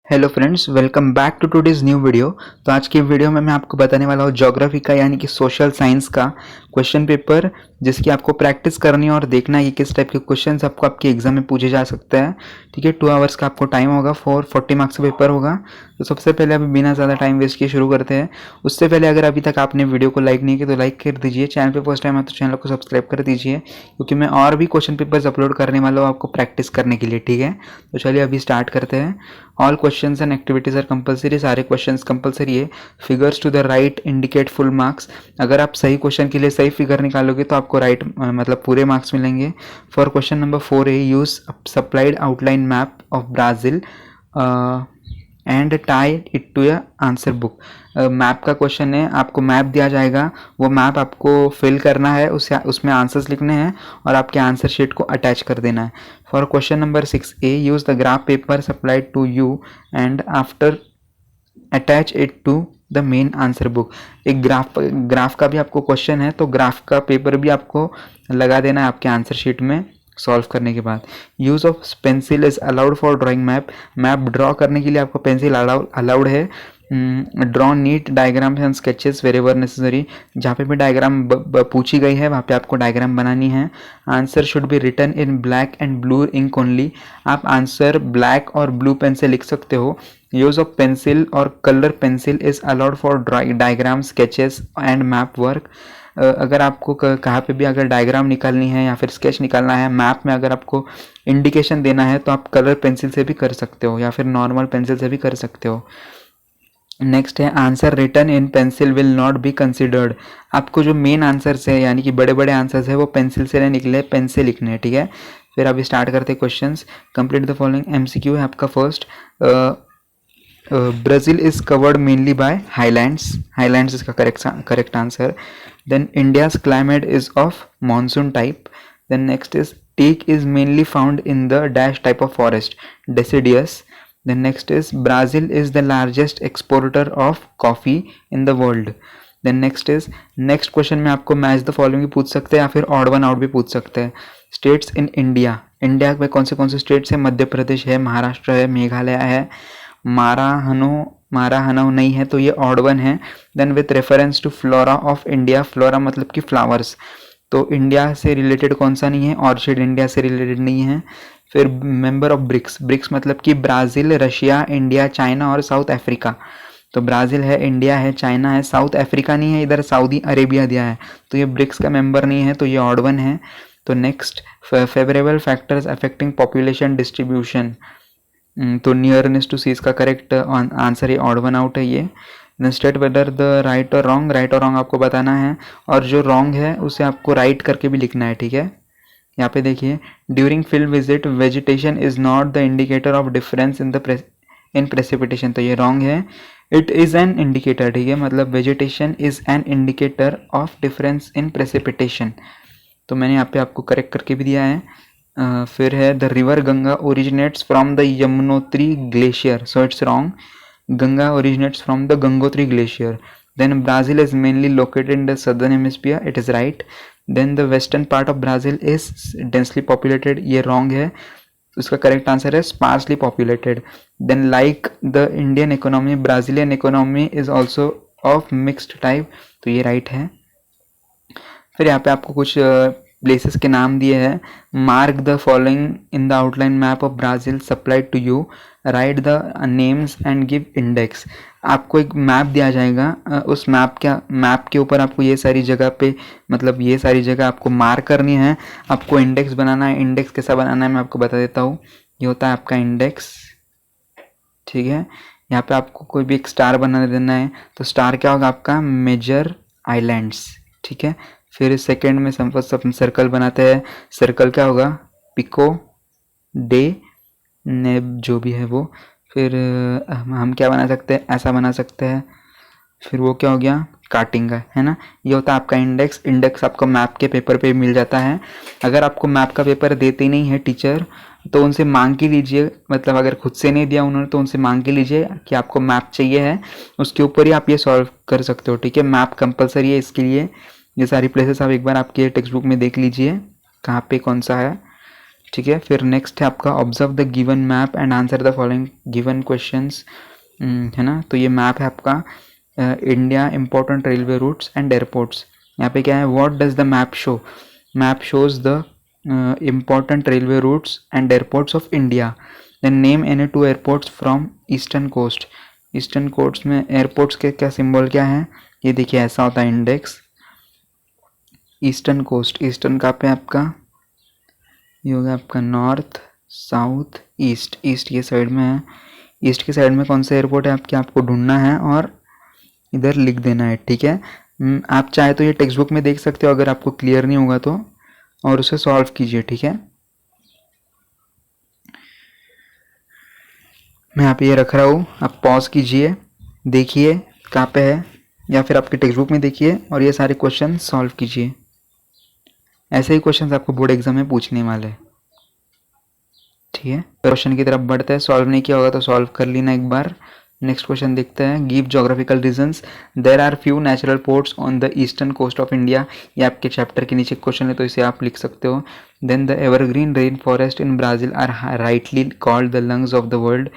Hello friends, welcome back to today's new video. तो आज की वीडियो में मैं आपको बताने वाला हूँ ज्योग्राफी का यानी कि सोशल साइंस का क्वेश्चन पेपर, जिसकी आपको प्रैक्टिस करनी है और देखना है कि किस टाइप के क्वेश्चंस आपको आपके एग्जाम में पूछे जा सकते हैं। ठीक है, 2 आवर्स का आपको टाइम होगा, 40 मार्क्स का पेपर होगा। तो सबसे पहले अभी बिना ज़्यादा टाइम वेस्ट किए शुरू करते हैं। उससे पहले अगर अभी तक आपने वीडियो को लाइक नहीं किया तो लाइक कर दीजिए। चैनल पर फर्स्ट टाइम है तो चैनल को सब्सक्राइब कर दीजिए, क्योंकि मैं और भी क्वेश्चन पेपर्स अपलोड करने वाला हूँ आपको प्रैक्टिस करने के लिए। ठीक है, तो चलिए अभी स्टार्ट करते हैं। All questions and activities are compulsory, सारे क्वेश्चंस कंपलसरी है। Figures to the right indicate full marks. अगर आप सही क्वेश्चन के लिए सही फिगर निकालोगे तो आपको राइट मतलब पूरे मार्क्स मिलेंगे। फॉर क्वेश्चन नंबर 4 है, use supplied outline map of Brazil and tie it to a answer book. Map का क्वेश्चन है, आपको मैप दिया जाएगा, वो मैप आपको फिल करना है, उसमें आंसर्स लिखने हैं और आपके आंसर शीट को अटैच कर देना है। For question number 6 a, use the graph paper supplied to you and after attach it to the main answer book. एक ग्राफ का भी आपको क्वेश्चन है, तो ग्राफ का पेपर भी आपको लगा देना है आपके आंसर शीट में सॉल्व करने के बाद। Use of pencil is allowed for drawing map. Map draw करने के लिए आपको पेंसिल अलाउड है। Draw NEET diagrams and sketches wherever necessary. जहाँ पे भी डायग्राम पूछी गई है वहाँ पे आपको डायग्राम बनानी है। Answer should be written in black and blue ink only. आप आंसर ब्लैक और ब्लू पेन से लिख सकते हो। यूज ऑफ पेंसिल और colour pencil is allowed for diagram sketches and map work. अगर आपको कहाँ पे भी अगर डायग्राम निकालनी है या फिर स्केच निकालना है, मैप में अगर आपको इंडिकेशन देना है तो आप कलर पेंसिल से भी कर सकते हो या फिर नॉर्मल पेंसिल से भी कर सकते हो। नेक्स्ट है, answer written in pencil will not be considered. आपको जो मेन आंसर्स है यानी कि बड़े बड़े आंसर्स है वो पेंसिल से नहीं निकले, पेन से लिखने हैं। ठीक है, फिर अभी स्टार्ट करते हैं questions. Complete the following. MCQ है आपका first. Brazil is covered mainly by highlands. Highlands इसका correct answer. Then India's climate is of monsoon type. Then next is teak is mainly found in the dash type of forest, deciduous. Then next is Brazil is the largest exporter of coffee in the world. Then next is, next question में आपको match the following भी पूछ सकते हैं या फिर odd one out भी पूछ सकते हैं। स्टेट्स इन इंडिया, इंडिया में कौन से स्टेट्स है? मध्य प्रदेश है, महाराष्ट्र है, मेघालय है, माराहनो नहीं है तो ये ऑड वन है। Then with reference to flora of India, flora मतलब कि फ्लावर्स, तो इंडिया से रिलेटेड कौन सा नहीं है? ऑर्चिड इंडिया से रिलेटेड नहीं है। फिर मेंबर ऑफ ब्रिक्स, ब्रिक्स मतलब कि ब्राज़ील, रशिया, इंडिया, चाइना और साउथ अफ्रीका। तो ब्राज़ील है, इंडिया है, चाइना है, साउथ अफ्रीका नहीं है, इधर सऊदी अरेबिया दिया है, तो ये ब्रिक्स का मेंबर नहीं है, तो ये ऑड वन है। तो next, favourable factors affecting population distribution, तो नियरनेस टू सी इसका करेक्ट आंसर है, ऑड वन आउट है ये। स्टेट वेदर द राइट और रॉन्ग आपको बताना है, और जो रॉन्ग है उसे आपको राइट करके भी लिखना है। ठीक है, यहाँ पे देखिए, during field visit vegetation is not the indicator of difference in precipitation, तो ये रॉन्ग है। इट इज़ एन इंडिकेटर, ठीक है, मतलब vegetation is an indicator of difference in precipitation, तो मैंने यहाँ पे आपको करेक्ट करके भी दिया है। फिर है, the river Ganga originates from the Yamunotri glacier, so it's wrong. Ganga originates from the Gangotri Glacier. Then Brazil is mainly located in the southern hemisphere. It is right. Then the western part of Brazil is densely populated. ये wrong है. उसका correct answer है sparsely populated. Then like the Indian economy, Brazilian economy is also of mixed type. तो ये right है. फिर यहाँ पे आपको कुछ प्लेसेस के नाम दिए हैं। Mark the following in the outline map of Brazil supplied to you, write the names and give index. आपको एक मैप दिया जाएगा, उस मैप के ऊपर आपको ये सारी जगह पे मतलब ये सारी जगह आपको मार्क करनी है, आपको इंडेक्स बनाना है। इंडेक्स कैसा बनाना है मैं आपको बता देता हूँ। ये होता है आपका इंडेक्स, ठीक है। यहाँ पे आपको कोई भी एक स्टार बना देना है, तो स्टार क्या होगा आपका? मेजर आइलैंड्स, ठीक है। फिर सेकंड में सब सर्कल बनाते हैं, सर्कल क्या होगा? पिको डे नेब जो भी है वो। फिर हम क्या बना सकते हैं? ऐसा बना सकते हैं। फिर वो क्या हो गया? काटिंग है ना। ये होता है आपका इंडेक्स। इंडेक्स आपको मैप के पेपर पे मिल जाता है। अगर आपको मैप का पेपर देते ही नहीं है टीचर, तो उनसे मांग के लीजिए, मतलब अगर खुद से नहीं दिया उन्होंने तो उनसे मांग के लीजिए कि आपको मैप चाहिए है, उसके ऊपर ही आप ये सॉल्व कर सकते हो, ठीक है। मैप कंपलसरी है इसके लिए। ये सारी प्लेसेस आप एक बार आपके टेक्स्ट बुक में देख लीजिए कहाँ पे कौन सा है, ठीक है। फिर नेक्स्ट है आपका observe the given map and answer the following given questions, है ना। तो ये मैप है आपका India important railway routes and airports. यहाँ पे क्या है, what does the map show, map shows the important railway routes and airports of India. Then name any two airports from eastern coast. Eastern coast में airports के क्या symbol क्या है, ये देखिए ऐसा होता है इंडेक्स। ईस्टर्न कोस्ट, ईस्टर्न कहाँ पे आपका, ये होगा आपका नॉर्थ साउथ ईस्ट, ईस्ट ये साइड में है। ईस्ट की साइड में कौन सा एयरपोर्ट है आपके, आपको ढूंढना है और इधर लिख देना है, ठीक है। आप चाहे तो ये टेक्स्ट बुक में देख सकते हो अगर आपको क्लियर नहीं होगा तो, और उसे सॉल्व कीजिए, ठीक है। मैं यहाँ पे ये रख रहा हूँ, आप पॉज कीजिए, देखिए कहाँ पे है, या फिर आपके टेक्स्ट बुक में देखिए और ये सारे क्वेश्चन सॉल्व कीजिए। ऐसे ही क्वेश्चंस आपको बोर्ड एग्जाम में पूछने वाले हैं, ठीक है। क्वेश्चन की तरफ बढ़ते हैं, सॉल्व नहीं किया होगा तो सॉल्व कर लेना एक बार। नेक्स्ट क्वेश्चन देखते हैं, give geographical reasons, there are few natural ports on the eastern coast of India. ये आपके चैप्टर के नीचे क्वेश्चन है तो इसे आप लिख सकते हो। Then the evergreen rain forest in Brazil are rightly called the lungs of the world.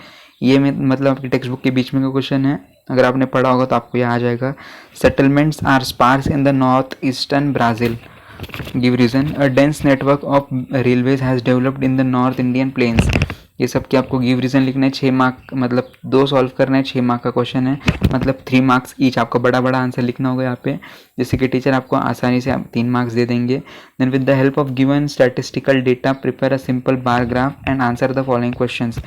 ये मतलब आपकी टेक्स्ट बुक के बीच में का क्वेश्चन है, अगर आपने पढ़ा होगा तो आपको यहाँ आ जाएगा। Settlements are sparse in the north eastern Brazil, give reason. A dense network of railways has developed in the north Indian plains. ये सब के आपको गिव रीजन लिखना है। 6 मार्क मतलब 2 सॉल्व करना है, 6 मार्क का क्वेश्चन है, मतलब 3 मार्क्स ईच। आपको बड़ा बड़ा आंसर लिखना होगा यहाँ पे, जैसे कि टीचर आपको आसानी से 3 मार्क्स दे देंगे। Then with the help of given statistical data prepare a simple bar graph and answer the following questions.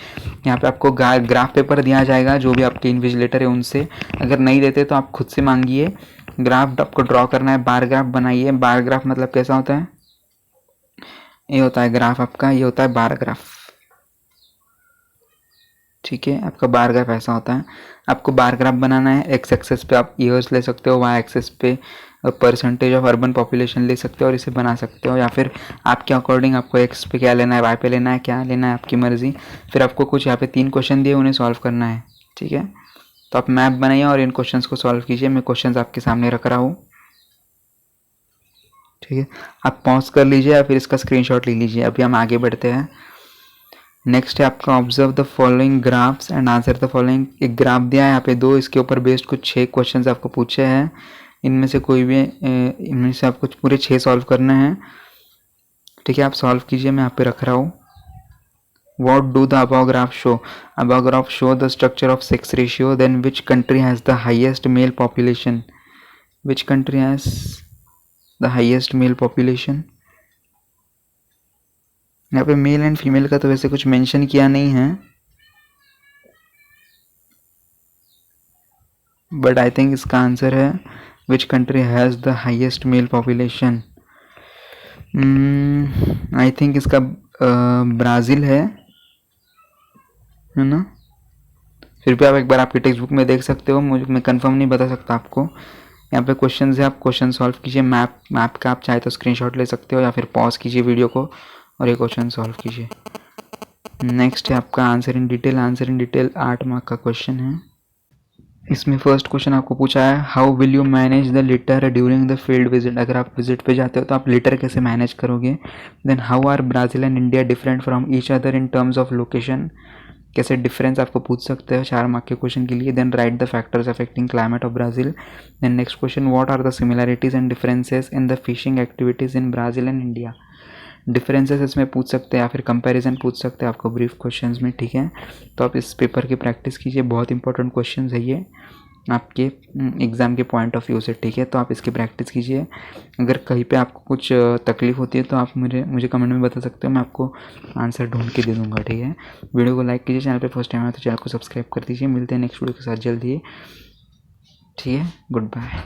यहाँ पे आपको ग्राफ पेपर दिया जाएगा जो भी आपके इन्विजिलेटर है उनसे, अगर नहीं देते तो आप खुद से मांगिए। ग्राफ आपको ड्रॉ करना है, बार ग्राफ बनाइए। बार ग्राफ मतलब कैसा होता है, ये होता है ग्राफ आपका, ये होता है बार ग्राफ, ठीक है। आपका बार ग्राफ ऐसा होता है, आपको बार ग्राफ बनाना है। एक्स एक्सेस पे आप ईयर्स ले सकते हो, वाई एक्सेस पे परसेंटेज ऑफ अर्बन पॉपुलेशन ले सकते हो और इसे बना सकते हो, या फिर आपके अकॉर्डिंग आपको एक्स पे क्या लेना है, वाई पे लेना है, क्या लेना है आपकी मर्जी। फिर आपको कुछ यहाँ पे 3 क्वेश्चन दिए, उन्हें सॉल्व करना है, ठीक है। तो आप मैप बनाइए और इन क्वेश्चंस को सॉल्व कीजिए। मैं क्वेश्चंस आपके सामने रख रहा हूँ, ठीक है। आप पॉज कर लीजिए या फिर इसका स्क्रीनशॉट ले लीजिए। अभी हम आगे बढ़ते हैं। नेक्स्ट है आपका observe the following graphs and answer the following. एक ग्राफ दिया है यहाँ पे 2, इसके ऊपर बेस्ड कुछ 6 क्वेश्चंस आपको पूछे हैं। इनमें से कोई भी इनमें से आपको पूरे 6 सॉल्व करने हैं, ठीक है। आप सॉल्व कीजिए, मैं यहाँ पे रख रहा हूँ। What do the above graph show? Above graph show the structure of sex ratio. Then which country has the highest male population? Which country has the highest male population? यहाँ पे मेल एंड फीमेल का तो वैसे कुछ mention किया नहीं है, but I think इसका आंसर है which country has the highest mail population. I think इसका ब्राज़ील है ना। फिर भी आप एक बार आपके टेक्स्ट बुक में देख सकते हो, मुझे मैं कंफर्म नहीं बता सकता आपको। यहाँ पे क्वेश्चन है, आप क्वेश्चन सॉल्व कीजिए। मैप का आप चाहे तो स्क्रीनशॉट ले सकते हो या फिर पॉज कीजिए वीडियो को और ये क्वेश्चन सॉल्व कीजिए। नेक्स्ट है आपका answer in detail. Answer in detail 8 mark का क्वेश्चन है। इसमें फर्स्ट क्वेश्चन आपको पूछा है, how will you manage the litre during the field visit. अगर आप विजिट पे जाते हो तो आप लिटर कैसे मैनेज करोगे। Then how are Brazil and India different from each other in terms of location. कैसे डिफरेंस आपको पूछ सकते हो 4 मार्क के क्वेश्चन के लिए। Then write the factors affecting climate of Brazil. Then next question, what are the similarities and differences in the fishing activities in Brazil and India. Differences इसमें पूछ सकते हैं या फिर कंपैरिजन पूछ सकते हैं आपको ब्रीफ क्वेश्चंस में, ठीक है। तो आप इस पेपर की प्रैक्टिस कीजिए, बहुत इंपॉर्टेंट क्वेश्चंस है ये आपके एग्ज़ाम के पॉइंट ऑफ व्यू से, ठीक है। तो आप इसकी प्रैक्टिस कीजिए। अगर कहीं पे आपको कुछ तकलीफ होती है तो आप मुझे कमेंट में बता सकते हो, मैं आपको आंसर ढूंढ के दे दूँगा, ठीक है। वीडियो को लाइक कीजिए, चैनल पे फर्स्ट टाइम आया तो चैनल को सब्सक्राइब कर दीजिए। मिलते हैं नेक्स्ट वीडियो के साथ जल्दी, ठीक है। Good bye.